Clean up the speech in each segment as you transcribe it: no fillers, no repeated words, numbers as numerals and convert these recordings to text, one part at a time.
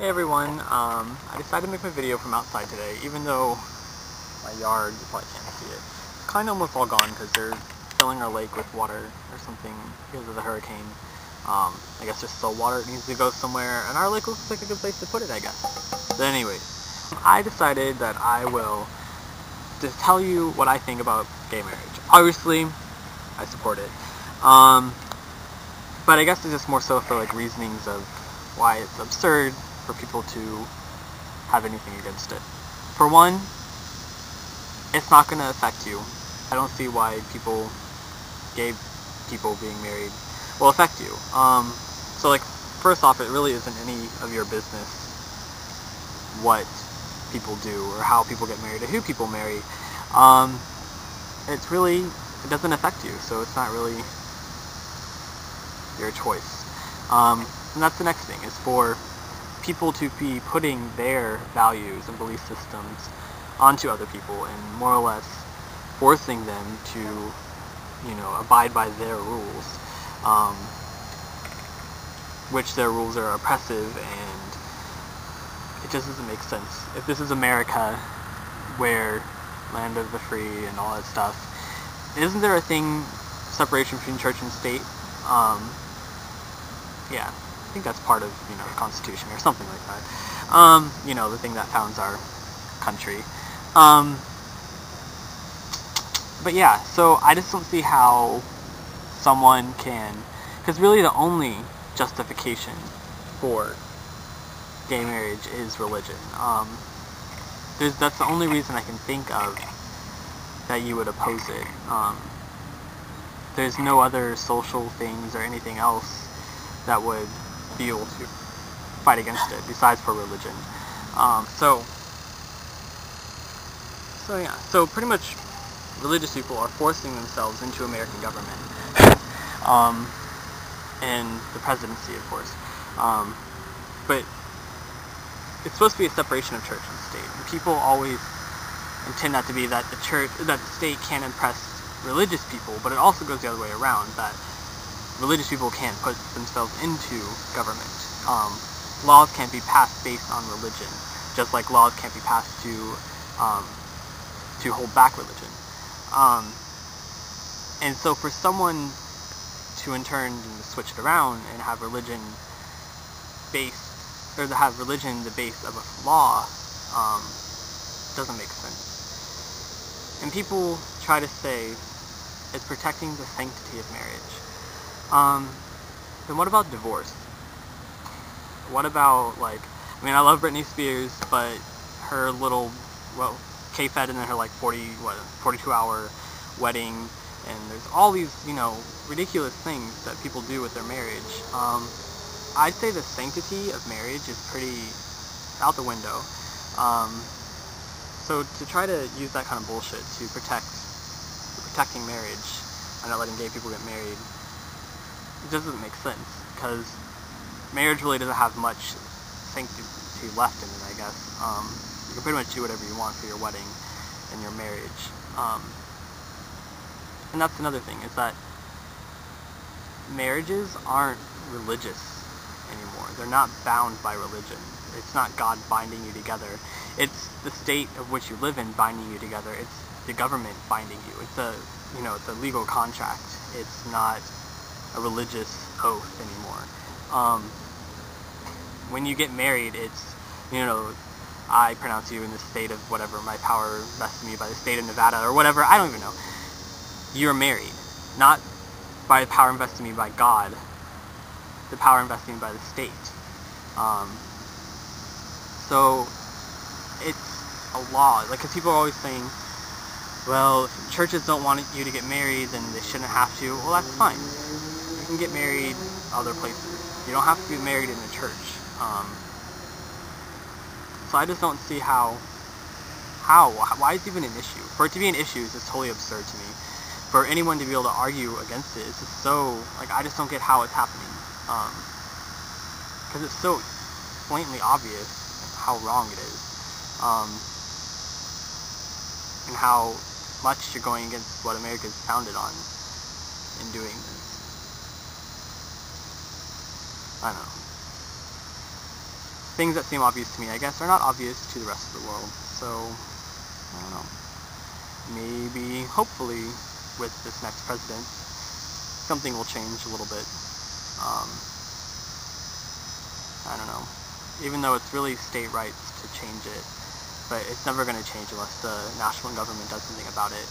Hey everyone, I decided to make my video from outside today, even though my yard, you probably can't see it. It's kind of almost all gone because they're filling our lake with water or something because of the hurricane. I guess just so water needs to go somewhere, and our lake looks like a good place to put it, I guess. But anyways, I decided that I will just tell you what I think about gay marriage. Obviously, I support it. But I guess it's just more so for like reasonings of why it's absurd for people to have anything against it. For one, it's not going to affect you. I don't see why gay people being married will affect you. So like, first off, it really isn't any of your business what people do or how people get married or who people marry. It doesn't affect you, so it's not really your choice. And that's the next thing, is for people to be putting their values and belief systems onto other people and more or less forcing them to, abide by their rules, which their rules are oppressive, and it just doesn't make sense. If this is America, where land of the free and all that stuff, isn't there a thing, separation between church and state? Yeah, I think that's part of, the Constitution or something like that. The thing that founds our country. But yeah, so I just don't see how someone can, because really the only justification for gay marriage is religion. That's the only reason I can think of that you would oppose it. There's no other social things or anything else that would be able to fight against it besides for religion. So pretty much religious people are forcing themselves into American government, and the presidency, of course. But it's supposed to be a separation of church and state. And people always intend that to be that the state can't oppress religious people, but it also goes the other way around, that religious people can't put themselves into government. Laws can't be passed based on religion, just like laws can't be passed to hold back religion. And so for someone to in turn switch it around and have religion based, or to have religion the base of a law, doesn't make sense. And people try to say it's protecting the sanctity of marriage. Then what about divorce? What about, I love Britney Spears, but her little, K-Fed and then her 42-hour wedding, and there's all these, ridiculous things that people do with their marriage. I'd say the sanctity of marriage is pretty out the window. So to try to use that kind of bullshit to protecting marriage and not letting gay people get married, it doesn't make sense, because marriage really doesn't have much sanctity left in it, I guess. You can pretty much do whatever you want for your wedding and your marriage. And that's another thing, is that marriages aren't religious anymore. They're not bound by religion. It's not God binding you together. It's the state of which you live in binding you together. It's the government binding you. It's it's a legal contract. It's not a religious oath anymore. When you get married, it's, I pronounce you in the state of whatever, my power vested in me by the state of Nevada or whatever, I don't even know. You're married, not by the power invested in me by God, the power invested in me by the state. So it's a law, because people are always saying, well, if churches don't want you to get married, then they shouldn't have to. Well, that's fine. You can get married other places. You don't have to be married in a church. So I just don't see why it's even an issue. For it to be an issue is just totally absurd to me. For anyone to be able to argue against it, it's just so, I just don't get how it's happening. Because it's so blatantly obvious how wrong it is. And how much you're going against what America is founded on in doing this. I don't know. things that seem obvious to me, I guess, are not obvious to the rest of the world. So, I don't know. Maybe, hopefully, with this next president, something will change a little bit. I don't know. Even though it's really state rights to change it, but it's never going to change unless the national government does something about it.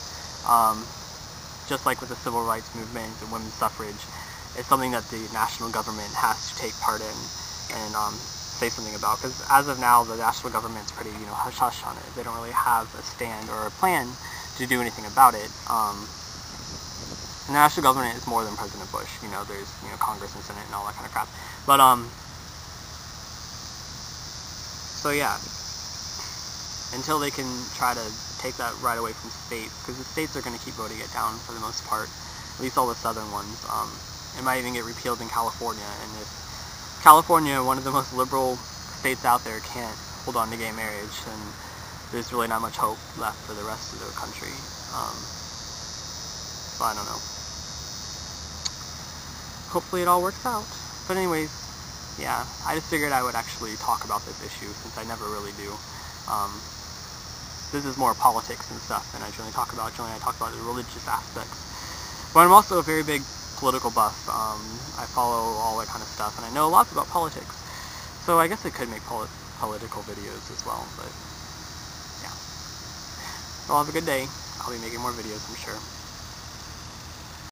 Just like with the civil rights movement and women's suffrage, it's something that the national government has to take part in and say something about. Because as of now, the national government's pretty, hush-hush on it. They don't really have a stand or a plan to do anything about it. The national government is more than President Bush. There's Congress and Senate and all that kind of crap. But so yeah, until they can try to take that right away from states, because the states are going to keep voting it down for the most part, at least all the southern ones. It might even get repealed in California, and if California, one of the most liberal states out there, can't hold on to gay marriage, then there's really not much hope left for the rest of the country. So I don't know. Hopefully it all works out. But anyways, yeah, I just figured I would actually talk about this issue, since I never really do. This is more politics and stuff than I generally talk about. Generally I talk about the religious aspects. But I'm also a very big political buff. I follow all that kind of stuff, and I know lots about politics. So I guess I could make political videos as well, but yeah. So have a good day. I'll be making more videos, I'm sure.